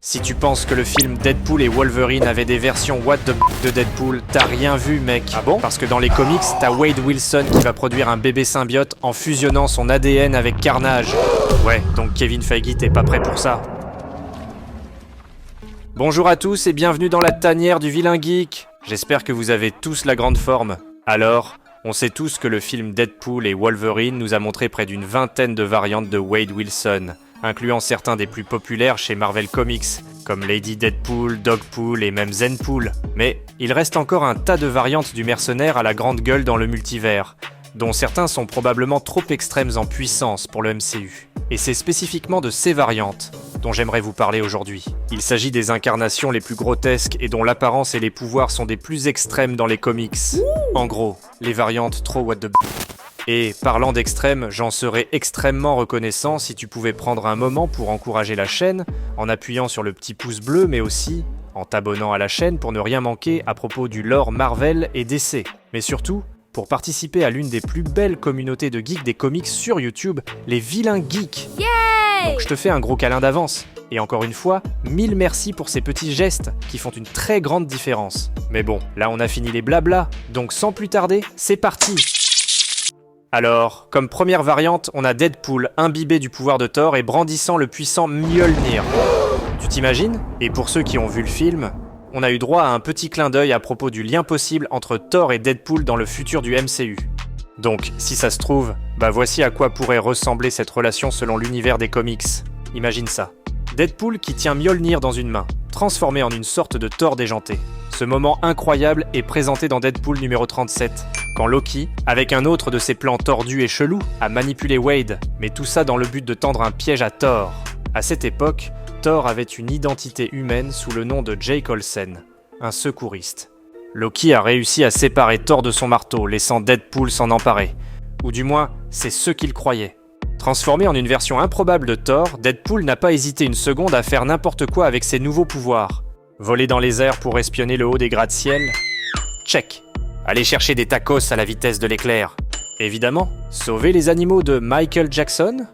Si tu penses que le film Deadpool et Wolverine avait des versions what the de Deadpool, t'as rien vu mec. Ah bon? Parce que dans les comics, t'as Wade Wilson qui va produire un bébé symbiote en fusionnant son ADN avec Carnage. Ouais, donc Kevin Feige t'es pas prêt pour ça. Bonjour à tous et bienvenue dans la tanière du vilain geek. J'espère que vous avez tous la grande forme. Alors, on sait tous que le film Deadpool et Wolverine nous a montré près d'une vingtaine de variantes de Wade Wilson, incluant certains des plus populaires chez Marvel Comics, comme Lady Deadpool, Dogpool et même Zenpool. Mais il reste encore un tas de variantes du mercenaire à la grande gueule dans le multivers, dont certains sont probablement trop extrêmes en puissance pour le MCU. Et c'est spécifiquement de ces variantes dont j'aimerais vous parler aujourd'hui. Il s'agit des incarnations les plus grotesques et dont l'apparence et les pouvoirs sont des plus extrêmes dans les comics. En gros, les variantes trop what the b***. Et parlant d'extrême, j'en serais extrêmement reconnaissant si tu pouvais prendre un moment pour encourager la chaîne, en appuyant sur le petit pouce bleu, mais aussi en t'abonnant à la chaîne pour ne rien manquer à propos du lore Marvel et DC. Mais surtout, pour participer à l'une des plus belles communautés de geeks des comics sur YouTube, les vilains geeks. Yay! Donc je te fais un gros câlin d'avance. Et encore une fois, 1000 merci pour ces petits gestes qui font une très grande différence. Mais bon, là on a fini les blablas, donc sans plus tarder, c'est parti! Alors, comme première variante, on a Deadpool imbibé du pouvoir de Thor et brandissant le puissant Mjolnir. Tu t'imagines? Et pour ceux qui ont vu le film, on a eu droit à un petit clin d'œil à propos du lien possible entre Thor et Deadpool dans le futur du MCU. Donc, si ça se trouve, voici à quoi pourrait ressembler cette relation selon l'univers des comics. Imagine ça. Deadpool qui tient Mjolnir dans une main, transformé en une sorte de Thor déjanté. Ce moment incroyable est présenté dans Deadpool numéro 37, quand Loki, avec un autre de ses plans tordus et chelous, a manipulé Wade, mais tout ça dans le but de tendre un piège à Thor. À cette époque, Thor avait une identité humaine sous le nom de Jake Olsen, un secouriste. Loki a réussi à séparer Thor de son marteau, laissant Deadpool s'en emparer. Ou du moins, c'est ce qu'il croyait. Transformé en une version improbable de Thor, Deadpool n'a pas hésité une seconde à faire n'importe quoi avec ses nouveaux pouvoirs. Voler dans les airs pour espionner le haut des gratte-ciel? Check. Aller chercher des tacos à la vitesse de l'éclair? Évidemment. Sauver les animaux de Michael Jackson?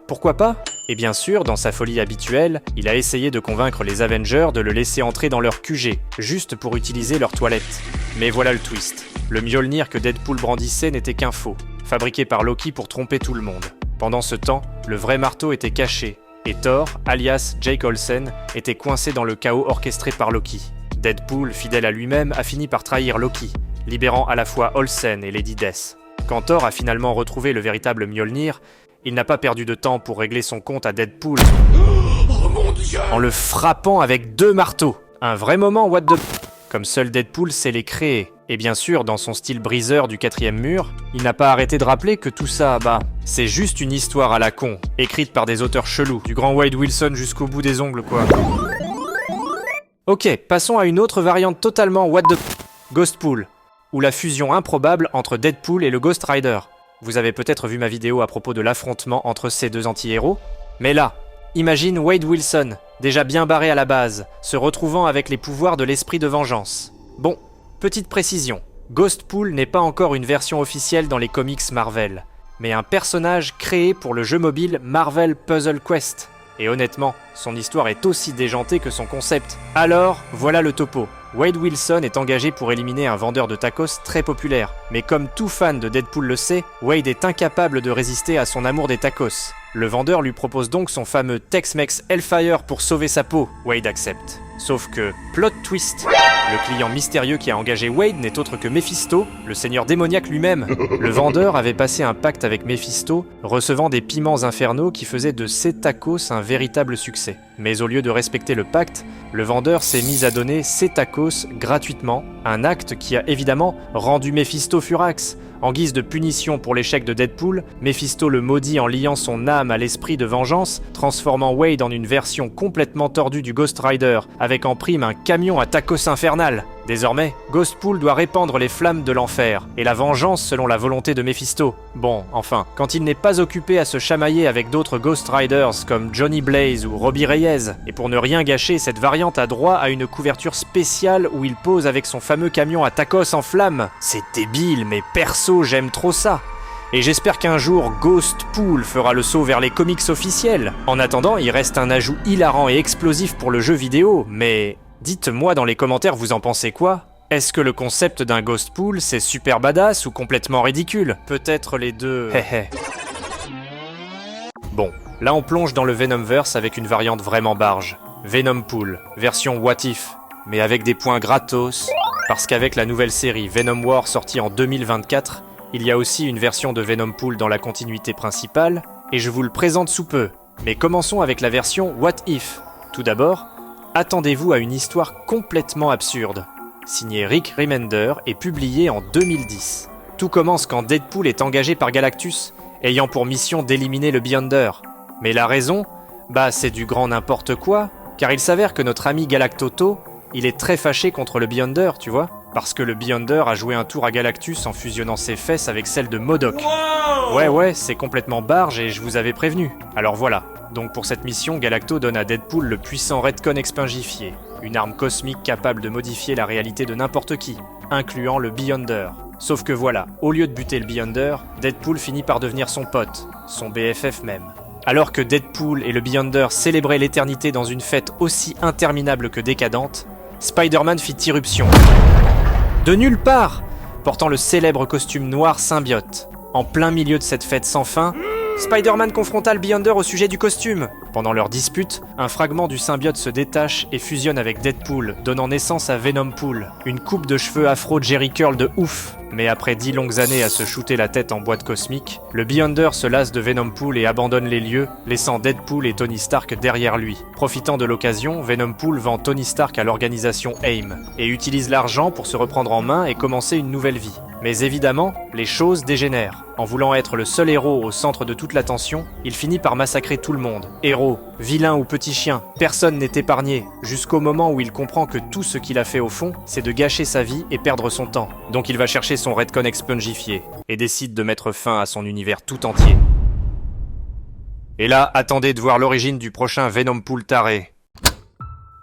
Pourquoi pas? Et bien sûr, dans sa folie habituelle, il a essayé de convaincre les Avengers de le laisser entrer dans leur QG, juste pour utiliser leurs toilettes. Mais voilà le twist. Le Mjolnir que Deadpool brandissait n'était qu'un faux, fabriqué par Loki pour tromper tout le monde. Pendant ce temps, le vrai marteau était caché, et Thor, alias Jake Olsen, était coincé dans le chaos orchestré par Loki. Deadpool, fidèle à lui-même, a fini par trahir Loki, libérant à la fois Olsen et Lady Death. Quand Thor a finalement retrouvé le véritable Mjolnir, il n'a pas perdu de temps pour régler son compte à Deadpool en le frappant avec 2 marteaux. Un vrai moment what the... Comme seul Deadpool sait les créer. Et bien sûr, dans son style briseur du 4e mur, il n'a pas arrêté de rappeler que tout ça, c'est juste une histoire à la con, écrite par des auteurs chelous, du grand Wade Wilson jusqu'au bout des ongles quoi. Ok, passons à une autre variante totalement what the... Ghostpool, ou la fusion improbable entre Deadpool et le Ghost Rider. Vous avez peut-être vu ma vidéo à propos de l'affrontement entre ces deux anti-héros, mais là, imagine Wade Wilson, déjà bien barré à la base, se retrouvant avec les pouvoirs de l'esprit de vengeance. Bon, petite précision, Ghostpool n'est pas encore une version officielle dans les comics Marvel, mais un personnage créé pour le jeu mobile Marvel Puzzle Quest. Et honnêtement, son histoire est aussi déjantée que son concept. Alors, voilà le topo. Wade Wilson est engagé pour éliminer un vendeur de tacos très populaire. Mais comme tout fan de Deadpool le sait, Wade est incapable de résister à son amour des tacos. Le vendeur lui propose donc son fameux Tex-Mex Hellfire pour sauver sa peau. Wade accepte. Sauf que, plot twist, le client mystérieux qui a engagé Wade n'est autre que Mephisto, le seigneur démoniaque lui-même. Le vendeur avait passé un pacte avec Mephisto, recevant des piments infernaux qui faisaient de ses tacos un véritable succès. Mais au lieu de respecter le pacte, le vendeur s'est mis à donner ses tacos gratuitement, un acte qui a évidemment rendu Mephisto furax. En guise de punition pour l'échec de Deadpool, Mephisto le maudit en liant son âme à l'esprit de vengeance, transformant Wade en une version complètement tordue du Ghost Rider, avec en prime un camion à tacos infernal. Désormais, Ghostpool doit répandre les flammes de l'enfer, et la vengeance selon la volonté de Mephisto. Bon, enfin, quand il n'est pas occupé à se chamailler avec d'autres Ghost Riders comme Johnny Blaze ou Robbie Reyes, et pour ne rien gâcher, cette variante a droit à une couverture spéciale où il pose avec son fameux camion à tacos en flammes. C'est débile, mais perso, j'aime trop ça. Et j'espère qu'un jour, Ghostpool fera le saut vers les comics officiels. En attendant, il reste un ajout hilarant et explosif pour le jeu vidéo, mais... dites-moi dans les commentaires, vous en pensez quoi? Est-ce que le concept d'un Ghostpool, c'est super badass ou complètement ridicule? Peut-être les deux... Bon, là on plonge dans le Venomverse avec une variante vraiment barge. Venompool, version What If, mais avec des points gratos, parce qu'avec la nouvelle série Venom War sortie en 2024, il y a aussi une version de Venompool dans la continuité principale, et je vous le présente sous peu. Mais commençons avec la version What If. Tout d'abord, attendez-vous à une histoire complètement absurde. Signé Rick Remender et publié en 2010. Tout commence quand Deadpool est engagé par Galactus, ayant pour mission d'éliminer le Beyonder. Mais la raison, c'est du grand n'importe quoi, car il s'avère que notre ami Galactoto, il est très fâché contre le Beyonder, tu vois, parce que le Beyonder a joué un tour à Galactus en fusionnant ses fesses avec celles de MODOK. Ouais, c'est complètement barge et je vous avais prévenu. Alors voilà, donc pour cette mission, Galacto donne à Deadpool le puissant Redcon expingifié, une arme cosmique capable de modifier la réalité de n'importe qui, incluant le Beyonder. Sauf que voilà, au lieu de buter le Beyonder, Deadpool finit par devenir son pote, son BFF même. Alors que Deadpool et le Beyonder célébraient l'éternité dans une fête aussi interminable que décadente, Spider-Man fit irruption. De nulle part, portant le célèbre costume noir symbiote. En plein milieu de cette fête sans fin, Spider-Man confronta le Beyonder au sujet du costume. Pendant leur dispute, un fragment du symbiote se détache et fusionne avec Deadpool, donnant naissance à Venompool. Une coupe de cheveux afro Jerry Curl de ouf. Mais après 10 longues années à se shooter la tête en boîte cosmique, le Beyonder se lasse de Venompool et abandonne les lieux, laissant Deadpool et Tony Stark derrière lui. Profitant de l'occasion, Venompool vend Tony Stark à l'organisation AIM, et utilise l'argent pour se reprendre en main et commencer une nouvelle vie. Mais évidemment, les choses dégénèrent. En voulant être le seul héros au centre de toute l'attention, il finit par massacrer tout le monde. Héros, vilain ou petit chien, personne n'est épargné, jusqu'au moment où il comprend que tout ce qu'il a fait au fond, c'est de gâcher sa vie et perdre son temps. Donc il va chercher son Redcon expungifié, et décide de mettre fin à son univers tout entier. Et là, attendez de voir l'origine du prochain Venompool taré.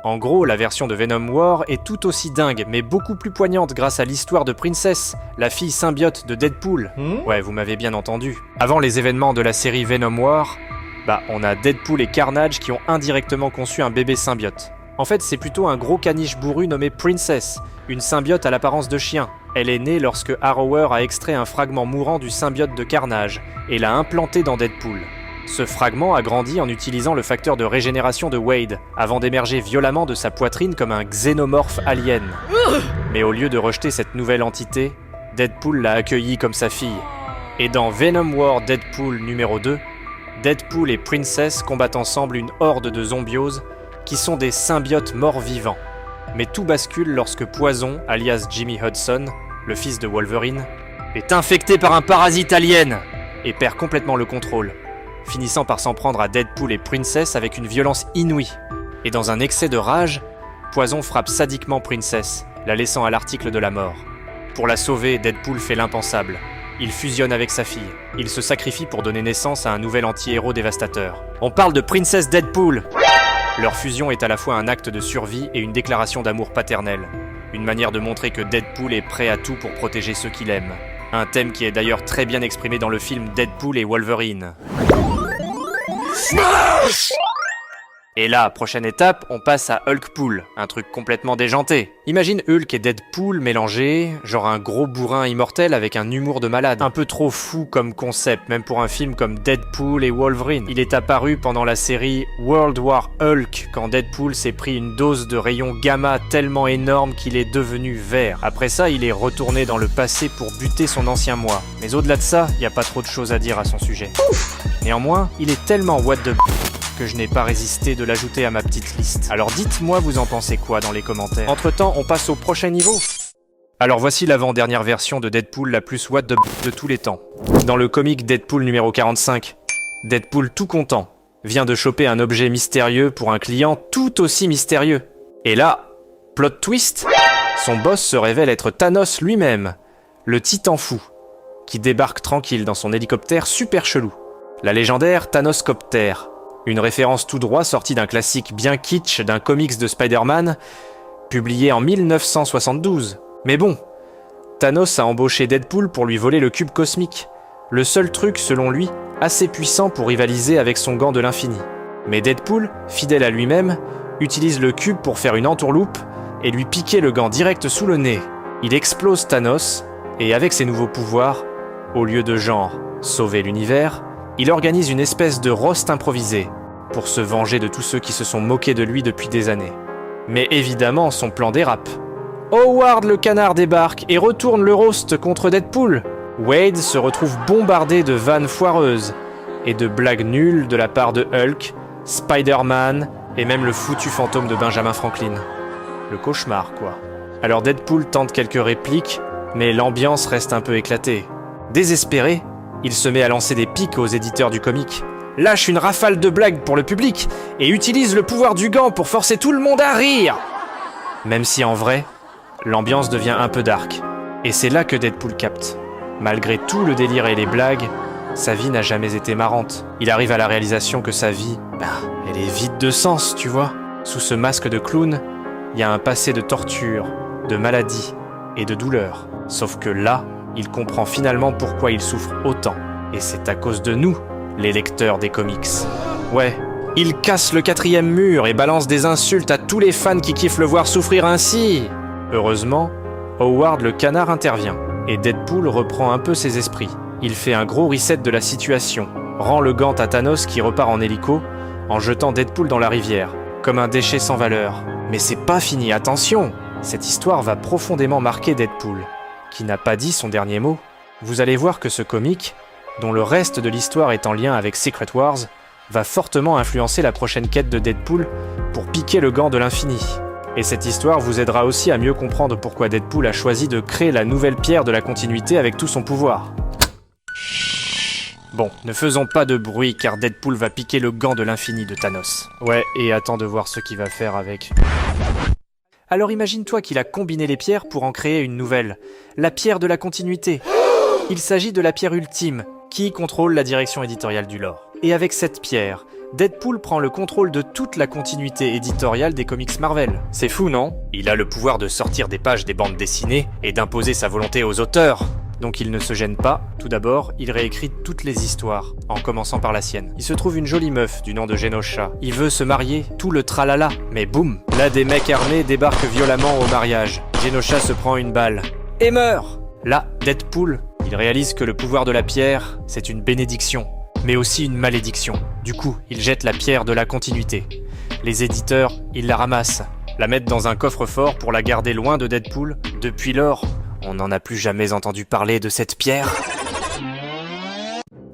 En gros, la version de Venom War est tout aussi dingue, mais beaucoup plus poignante grâce à l'histoire de Princess, la fille symbiote de Deadpool. Ouais, vous m'avez bien entendu. Avant les événements de la série Venom War, on a Deadpool et Carnage qui ont indirectement conçu un bébé symbiote. En fait, c'est plutôt un gros caniche bourru nommé Princess, une symbiote à l'apparence de chien. Elle est née lorsque Harrower a extrait un fragment mourant du symbiote de Carnage et l'a implanté dans Deadpool. Ce fragment a grandi en utilisant le facteur de régénération de Wade, avant d'émerger violemment de sa poitrine comme un xénomorphe alien. Mais au lieu de rejeter cette nouvelle entité, Deadpool l'a accueillie comme sa fille. Et dans Venom War Deadpool numéro 2, Deadpool et Princess combattent ensemble une horde de zombioses qui sont des symbiotes morts-vivants. Mais tout bascule lorsque Poison, alias Jimmy Hudson, le fils de Wolverine, est infecté par un parasite alien et perd complètement le contrôle, finissant par s'en prendre à Deadpool et Princess avec une violence inouïe. Et dans un excès de rage, Poison frappe sadiquement Princess, la laissant à l'article de la mort. Pour la sauver, Deadpool fait l'impensable. Il fusionne avec sa fille. Il se sacrifie pour donner naissance à un nouvel anti-héros dévastateur. On parle de Princess Deadpool. Leur fusion est à la fois un acte de survie et une déclaration d'amour paternel. Une manière de montrer que Deadpool est prêt à tout pour protéger ceux qu'il aime. Un thème qui est d'ailleurs très bien exprimé dans le film Deadpool et Wolverine. Et là, prochaine étape, on passe à Hulkpool, un truc complètement déjanté. Imagine Hulk et Deadpool mélangés, genre un gros bourrin immortel avec un humour de malade. Un peu trop fou comme concept, même pour un film comme Deadpool et Wolverine. Il est apparu pendant la série World War Hulk, quand Deadpool s'est pris une dose de rayon gamma tellement énorme qu'il est devenu vert. Après ça, il est retourné dans le passé pour buter son ancien moi. Mais au-delà de ça, y a pas trop de choses à dire à son sujet. Néanmoins, il est tellement what the que je n'ai pas résisté de l'ajouter à ma petite liste. Alors dites-moi vous en pensez quoi dans les commentaires. Entre-temps, on passe au prochain niveau. Alors voici l'avant-dernière version de Deadpool la plus what the de tous les temps. Dans le comic Deadpool numéro 45, Deadpool tout content vient de choper un objet mystérieux pour un client tout aussi mystérieux. Et là, plot twist, son boss se révèle être Thanos lui-même, le titan fou, qui débarque tranquille dans son hélicoptère super chelou. La légendaire Thanoscopter. Une référence tout droit sortie d'un classique bien kitsch d'un comics de Spider-Man, publié en 1972. Mais bon, Thanos a embauché Deadpool pour lui voler le cube cosmique. Le seul truc, selon lui, assez puissant pour rivaliser avec son gant de l'infini. Mais Deadpool, fidèle à lui-même, utilise le cube pour faire une entourloupe et lui piquer le gant direct sous le nez. Il explose Thanos, et avec ses nouveaux pouvoirs, au lieu de genre sauver l'univers, il organise une espèce de roast improvisé pour se venger de tous ceux qui se sont moqués de lui depuis des années. Mais évidemment, son plan dérape. Howard le canard débarque et retourne le roast contre Deadpool. Wade se retrouve bombardé de vannes foireuses et de blagues nulles de la part de Hulk, Spider-Man et même le foutu fantôme de Benjamin Franklin. Le cauchemar, quoi. Alors Deadpool tente quelques répliques, mais l'ambiance reste un peu éclatée. Désespéré, il se met à lancer des piques aux éditeurs du comic, lâche une rafale de blagues pour le public et utilise le pouvoir du gant pour forcer tout le monde à rire. Même si en vrai, l'ambiance devient un peu dark. Et c'est là que Deadpool capte. Malgré tout le délire et les blagues, sa vie n'a jamais été marrante. Il arrive à la réalisation que sa vie, elle est vide de sens, tu vois. Sous ce masque de clown, il y a un passé de torture, de maladie et de douleur. Sauf que là, il comprend finalement pourquoi il souffre autant. Et c'est à cause de nous, les lecteurs des comics. Ouais, il casse le 4e mur et balance des insultes à tous les fans qui kiffent le voir souffrir ainsi. Heureusement, Howard le canard intervient, et Deadpool reprend un peu ses esprits. Il fait un gros reset de la situation, rend le gant à Thanos qui repart en hélico, en jetant Deadpool dans la rivière, comme un déchet sans valeur. Mais c'est pas fini, attention! Cette histoire va profondément marquer Deadpool, qui n'a pas dit son dernier mot. Vous allez voir que ce comic, dont le reste de l'histoire est en lien avec Secret Wars, va fortement influencer la prochaine quête de Deadpool pour piquer le gant de l'infini. Et cette histoire vous aidera aussi à mieux comprendre pourquoi Deadpool a choisi de créer la nouvelle pierre de la continuité avec tout son pouvoir. Bon, ne faisons pas de bruit car Deadpool va piquer le gant de l'infini de Thanos. Ouais, et attends de voir ce qu'il va faire avec. Alors imagine-toi qu'il a combiné les pierres pour en créer une nouvelle, la pierre de la continuité. Il s'agit de la pierre ultime, qui contrôle la direction éditoriale du lore. Et avec cette pierre, Deadpool prend le contrôle de toute la continuité éditoriale des comics Marvel. C'est fou, non? Il a le pouvoir de sortir des pages des bandes dessinées et d'imposer sa volonté aux auteurs. Donc il ne se gêne pas. Tout d'abord, il réécrit toutes les histoires, en commençant par la sienne. Il se trouve une jolie meuf du nom de Genosha. Il veut se marier, tout le tralala. Mais boum, là des mecs armés débarquent violemment au mariage. Genosha se prend une balle et meurt. Là, Deadpool, il réalise que le pouvoir de la pierre, c'est une bénédiction, mais aussi une malédiction. Du coup, il jette la pierre de la continuité. Les éditeurs, ils la ramassent, la mettent dans un coffre-fort pour la garder loin de Deadpool. Depuis lors, on n'en a plus jamais entendu parler de cette pierre.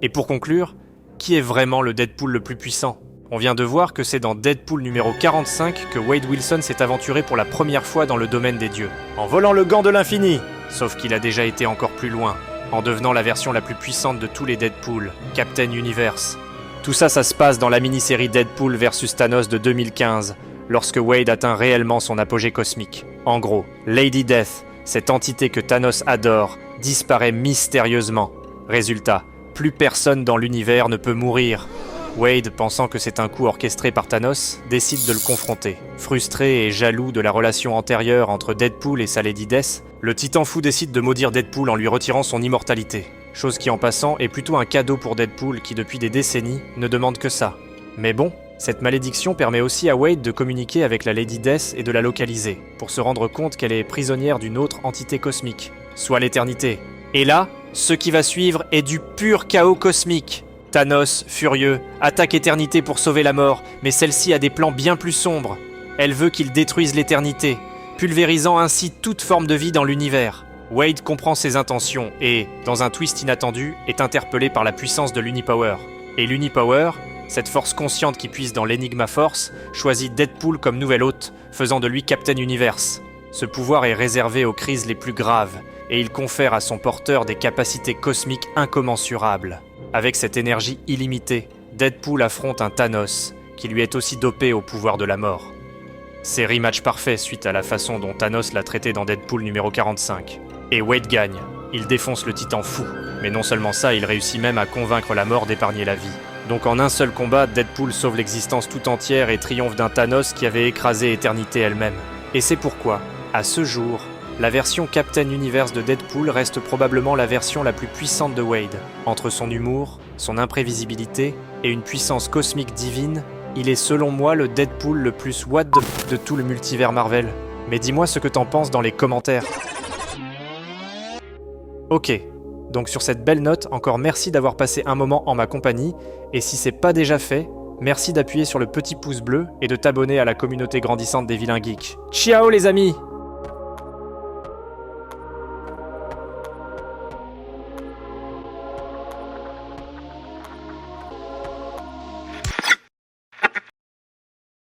Et pour conclure, qui est vraiment le Deadpool le plus puissant? On vient de voir que c'est dans Deadpool numéro 45 que Wade Wilson s'est aventuré pour la première fois dans le domaine des dieux, en volant le gant de l'infini. Sauf qu'il a déjà été encore plus loin, en devenant la version la plus puissante de tous les Deadpool, Captain Universe. Tout ça, ça se passe dans la mini-série Deadpool vs Thanos de 2015, lorsque Wade atteint réellement son apogée cosmique. En gros, Lady Death, cette entité que Thanos adore, disparaît mystérieusement. Résultat, plus personne dans l'univers ne peut mourir. Wade, pensant que c'est un coup orchestré par Thanos, décide de le confronter. Frustré et jaloux de la relation antérieure entre Deadpool et sa Lady Death, le titan fou décide de maudire Deadpool en lui retirant son immortalité. Chose qui en passant est plutôt un cadeau pour Deadpool qui depuis des décennies ne demande que ça. Mais bon, cette malédiction permet aussi à Wade de communiquer avec la Lady Death et de la localiser, pour se rendre compte qu'elle est prisonnière d'une autre entité cosmique, soit l'éternité. Et là, ce qui va suivre est du pur chaos cosmique. Thanos, furieux, attaque Éternité pour sauver la mort, mais celle-ci a des plans bien plus sombres. Elle veut qu'il détruise l'Éternité, pulvérisant ainsi toute forme de vie dans l'univers. Wade comprend ses intentions et, dans un twist inattendu, est interpellé par la puissance de l'Unipower. Et l'Unipower, cette force consciente qui puise dans l'Enigma Force, choisit Deadpool comme nouvel hôte, faisant de lui Captain Universe. Ce pouvoir est réservé aux crises les plus graves, et il confère à son porteur des capacités cosmiques incommensurables. Avec cette énergie illimitée, Deadpool affronte un Thanos, qui lui est aussi dopé au pouvoir de la mort. C'est rematch parfait suite à la façon dont Thanos l'a traité dans Deadpool numéro 45. Et Wade gagne, il défonce le titan fou, mais non seulement ça, il réussit même à convaincre la mort d'épargner la vie. Donc en un seul combat, Deadpool sauve l'existence tout entière et triomphe d'un Thanos qui avait écrasé Éternité elle-même. Et c'est pourquoi, à ce jour, la version Captain Universe de Deadpool reste probablement la version la plus puissante de Wade. Entre son humour, son imprévisibilité et une puissance cosmique divine, il est selon moi le Deadpool le plus what the f de tout le multivers Marvel. Mais dis-moi ce que t'en penses dans les commentaires. Ok, donc sur cette belle note, encore merci d'avoir passé un moment en ma compagnie, et si c'est pas déjà fait, merci d'appuyer sur le petit pouce bleu et de t'abonner à la communauté grandissante des vilains geeks. Ciao les amis!